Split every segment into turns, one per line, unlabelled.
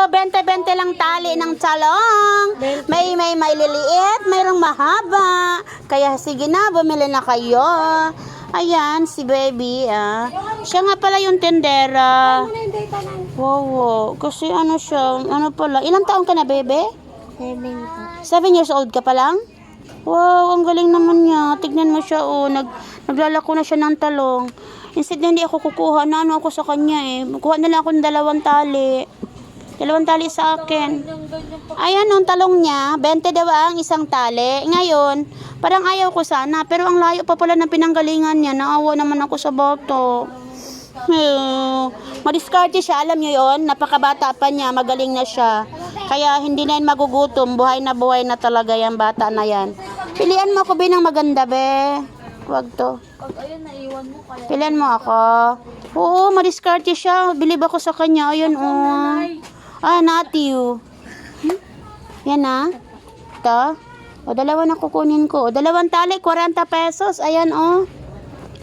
20-20 lang tali ng talong. May liliit, mayroong mahaba. Kaya sige na, bumili na kayo. Ayan, si baby, ah. Siya nga pala yung tendera. Wow, kasi ano siya, ano pala. Ilang taon ka na, bebe? 7 years old ka pa lang? Wow, ang galing naman niya. Tignan mo siya, oh. Naglalako na siya ng talong. Instead na hindi ako kukuha, ano ako sa kanya eh. Kuha na lang ako ng 2 tali. 2 tali sa akin. Ayan, ang talong niya. 20 daw ang isang tali. Ngayon, parang ayaw ko sana. Pero ang layo pa pala ng pinanggalingan niya. Naawa naman ako sa bata. Madiskarte siya, alam niyo yon. Napakabata pa niya, magaling na siya. Kaya hindi na yun magugutom. Buhay na talaga yan, bata na yan. Pilian mo ako, binang maganda, be. Huwag to.
Ayun, naiwan mo kaya.
Pilian mo ako. Oo, madiskarte siya. Bilib ako sa kanya. Ayun, oh. Ah, natiu. Yan na. Ito. O, 2 na kukunin ko. O, 2 tali, 40 pesos. Ayan, oh.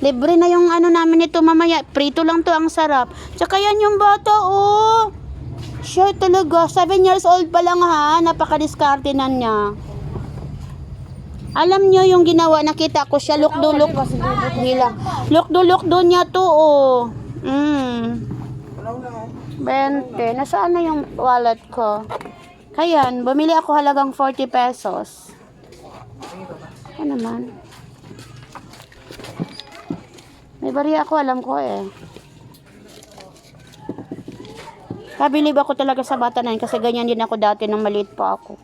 Libre na yung ano namin ito mamaya. Prito lang to, ang sarap. Tsaka yan yung bata, oh. Siya talaga. 7 years old pa lang, ha. Napakadiskarte na niya. Alam nyo yung ginawa, nakita ko siya, look do niya to, oh. 20. Nasaan na yung wallet ko? Kaya, bumili ako halagang 40 pesos. Ano naman? May bariya ako, alam ko eh. Kabilib ako talaga sa bata na yun kasi ganyan din ako dati nang maliit pa ako.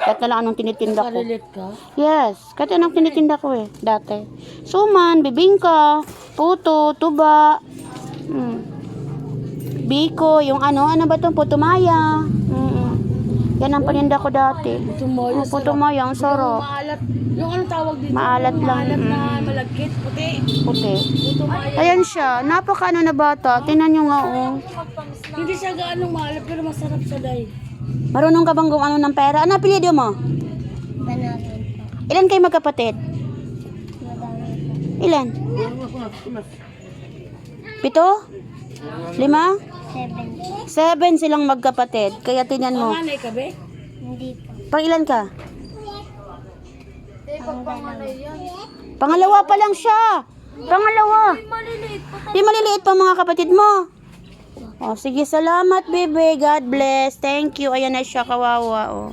Kahit na lang anong tinitinda ko.
Nakalilit ka?
Yes, kahit anong tinitinda ko eh, dati. Suman, bibingka, puto, tuba, biko, yung ano ba itong putumaya. Yan ang paninda ko dati.
Putumaya,
Putumaya, ang sarap.
Maalat. Yung ano tawag dito?
Maalat lang.
Maalat na malagkit. Puti.
Puti.
Putumaya.
Ayan siya, napaka ano na bata. Tingnan nyo nga oh.
Hindi siya gaanong maalat pero masarap siya dahil.
Marunong ka bang kung ano ng pera? Ano apelyido mo? Ilan kayo magkapatid? Ilan? 7? 5? 7 silang magkapatid. Kaya tingnan mo.
Panganay ka, be?
Hindi po.
Pang ilan ka?
Panganay yan.
Pangalawa pa lang siya. Pangalawa.
Maliliit pa.
Di maliliit pa mga kapatid mo. Oh, sige, salamat, bebe. God bless. Thank you. Ayan na siya, kawawa. Oh.